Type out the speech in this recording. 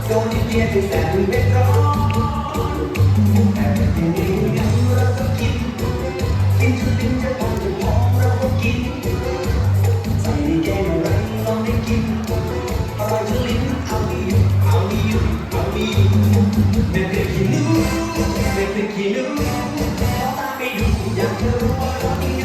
โดนที่เดียที่แสนเม็ดร้อนแต่ที่นี้ยังเราก็กินจนลิ้นจะพังจะมองเราก็กินใส่แกงอะไรลองได้กินอร่อยจนลิ้นเอาดีอยู่เอาดีอยู่เอาดีเด็กเด็กขี้นู้เด็กเด็กขี้นู้ขอตาไปดูอยากจะรู้ว่าเรา